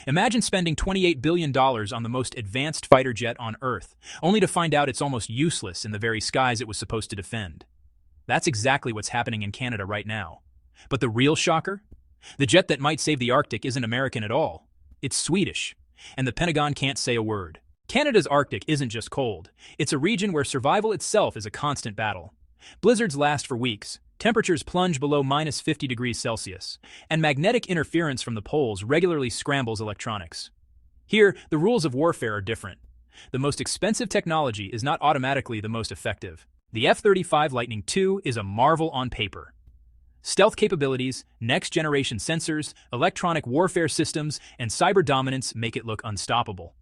Imagine spending $28 billion on the most advanced fighter jet on Earth, only to find out it's almost useless in the very skies it was supposed to defend. That's exactly what's happening in Canada right now. But the real shocker? The jet that might save the Arctic isn't American at all. It's Swedish, and the Pentagon can't say a word. Canada's Arctic isn't just cold. It's a region where survival itself is a constant battle. Blizzards last for weeks, temperatures plunge below minus 50 degrees Celsius, and magnetic interference from the poles regularly scrambles electronics. Here, the rules of warfare are different. The most expensive technology is not automatically the most effective. The F-35 Lightning II is a marvel on paper. Stealth capabilities, next-generation sensors, electronic warfare systems, and cyber dominance make it look unstoppable.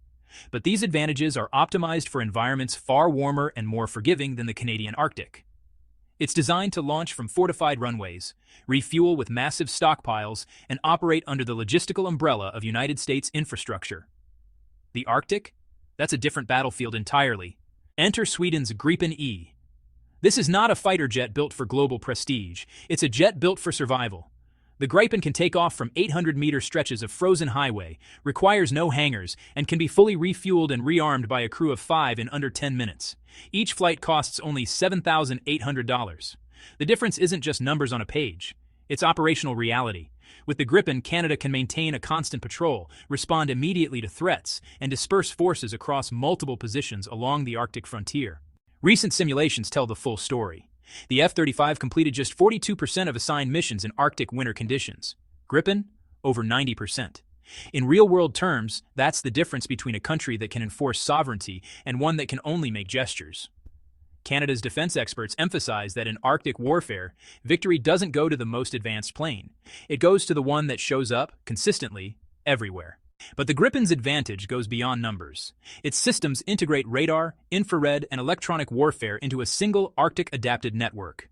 But these advantages are optimized for environments far warmer and more forgiving than the Canadian Arctic. It's designed to launch from fortified runways, refuel with massive stockpiles, and operate under the logistical umbrella of United States infrastructure. The Arctic? That's a different battlefield entirely. Enter Sweden's Gripen E. This is not a fighter jet built for global prestige. It's a jet built for survival. The Gripen can take off from 800-meter stretches of frozen highway, requires no hangars, and can be fully refueled and rearmed by a crew of 5 in under 10 minutes. Each flight costs only $7,800. The difference isn't just numbers on a page. It's operational reality. With the Gripen, Canada can maintain a constant patrol, respond immediately to threats, and disperse forces across multiple positions along the Arctic frontier. Recent simulations tell the full story. The F-35 completed just 42% of assigned missions in Arctic winter conditions. Gripen, over 90%. In real-world terms, that's the difference between a country that can enforce sovereignty and one that can only make gestures. Canada's defense experts emphasize that in Arctic warfare, victory doesn't go to the most advanced plane. It goes to the one that shows up, consistently, everywhere. But the Gripen's advantage goes beyond numbers. Its systems integrate radar, infrared, and electronic warfare into a single Arctic-adapted network.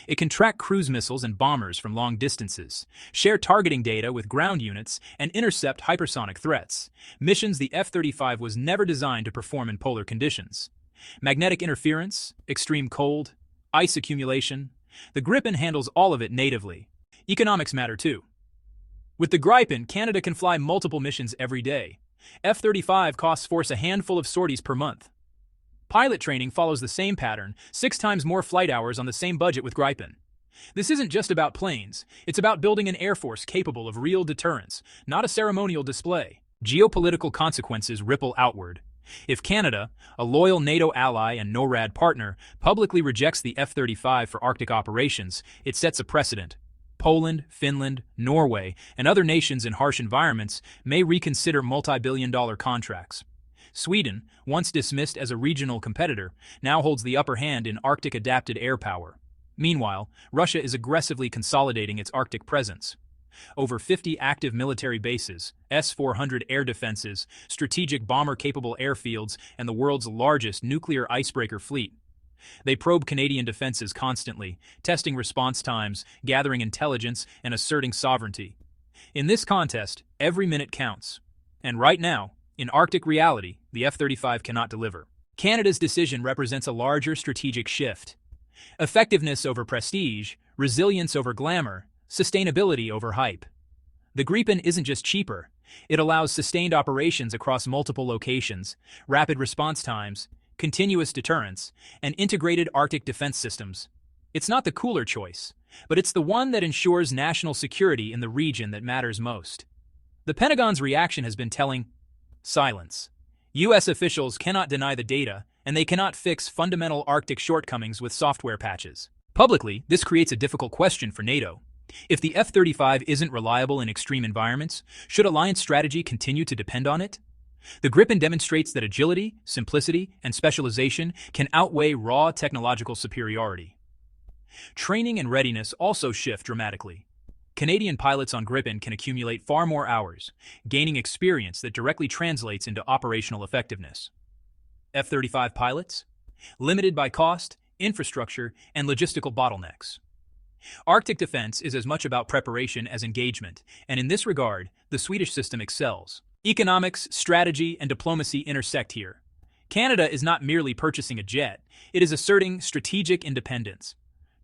It can track cruise missiles and bombers from long distances, share targeting data with ground units, and intercept hypersonic threats, missions the F-35 was never designed to perform in polar conditions. Magnetic interference, extreme cold, ice accumulation. The Gripen handles all of it natively. Economics matter too. With the Gripen, Canada can fly multiple missions every day. F-35 costs Force a handful of sorties per month. Pilot training follows the same pattern, 6 times more flight hours on the same budget with Gripen. This isn't just about planes, it's about building an air force capable of real deterrence, not a ceremonial display. Geopolitical consequences ripple outward. If Canada, a loyal NATO ally and NORAD partner, publicly rejects the F-35 for Arctic operations, it sets a precedent. Poland, Finland, Norway, and other nations in harsh environments may reconsider multi-billion-dollar contracts. Sweden, once dismissed as a regional competitor, now holds the upper hand in Arctic-adapted air power. Meanwhile, Russia is aggressively consolidating its Arctic presence. Over 50 active military bases, S-400 air defenses, strategic bomber-capable airfields, and the world's largest nuclear icebreaker fleet. They probe Canadian defenses constantly, testing response times, gathering intelligence, and asserting sovereignty. In this contest, every minute counts. And right now, in Arctic reality, the F-35 cannot deliver. Canada's decision represents a larger strategic shift. Effectiveness over prestige, resilience over glamour, sustainability over hype. The Gripen isn't just cheaper. It allows sustained operations across multiple locations, rapid response times, continuous deterrence, and integrated Arctic defense systems. It's not the cooler choice, but it's the one that ensures national security in the region that matters most. The Pentagon's reaction has been telling: silence. U.S. officials cannot deny the data, and they cannot fix fundamental Arctic shortcomings with software patches. Publicly, this creates a difficult question for NATO. If the F-35 isn't reliable in extreme environments, should alliance strategy continue to depend on it? The Gripen demonstrates that agility, simplicity, and specialization can outweigh raw technological superiority. Training and readiness also shift dramatically. Canadian pilots on Gripen can accumulate far more hours, gaining experience that directly translates into operational effectiveness. F-35 pilots? Limited by cost, infrastructure, and logistical bottlenecks. Arctic defense is as much about preparation as engagement, and in this regard, the Swedish system excels. Economics, strategy, and diplomacy intersect here. Canada is not merely purchasing a jet, it is asserting strategic independence.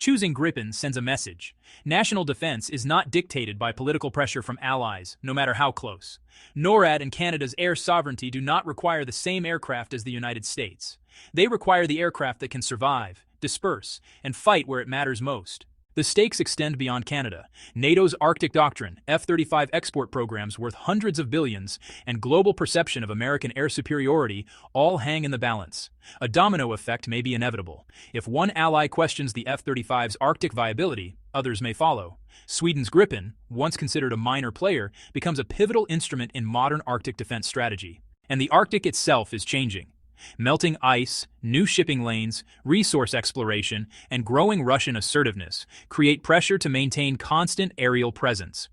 Choosing Gripen sends a message. National defense is not dictated by political pressure from allies, no matter how close. NORAD and Canada's air sovereignty do not require the same aircraft as the United States. They require the aircraft that can survive, disperse, and fight where it matters most. The stakes extend beyond Canada. NATO's Arctic Doctrine, F-35 export programs worth hundreds of billions, and global perception of American air superiority all hang in the balance. A domino effect may be inevitable. If one ally questions the F-35's Arctic viability, others may follow. Sweden's Gripen, once considered a minor player, becomes a pivotal instrument in modern Arctic defense strategy. And the Arctic itself is changing. Melting ice, new shipping lanes, resource exploration, and growing Russian assertiveness create pressure to maintain constant aerial presence.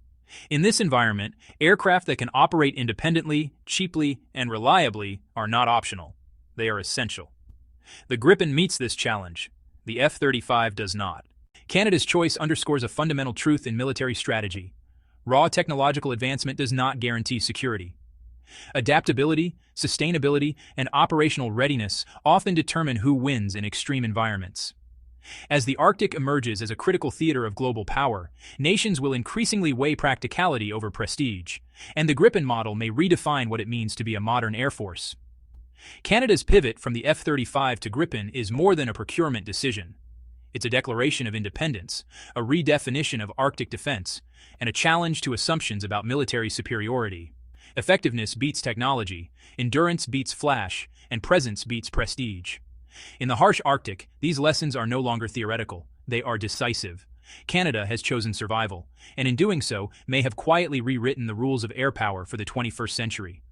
In this environment, aircraft that can operate independently, cheaply, and reliably are not optional. They are essential. The Gripen meets this challenge. The F-35 does not. Canada's choice underscores a fundamental truth in military strategy. Raw technological advancement does not guarantee security. Adaptability, sustainability, and operational readiness often determine who wins in extreme environments. As the Arctic emerges as a critical theater of global power, nations will increasingly weigh practicality over prestige, and the Gripen model may redefine what it means to be a modern air force. Canada's pivot from the F-35 to Gripen is more than a procurement decision. It's a declaration of independence, a redefinition of Arctic defense, and a challenge to assumptions about military superiority. Effectiveness beats technology, endurance beats flash, and presence beats prestige. In the harsh Arctic, these lessons are no longer theoretical, they are decisive. Canada has chosen survival, and in doing so may have quietly rewritten the rules of air power for the 21st century.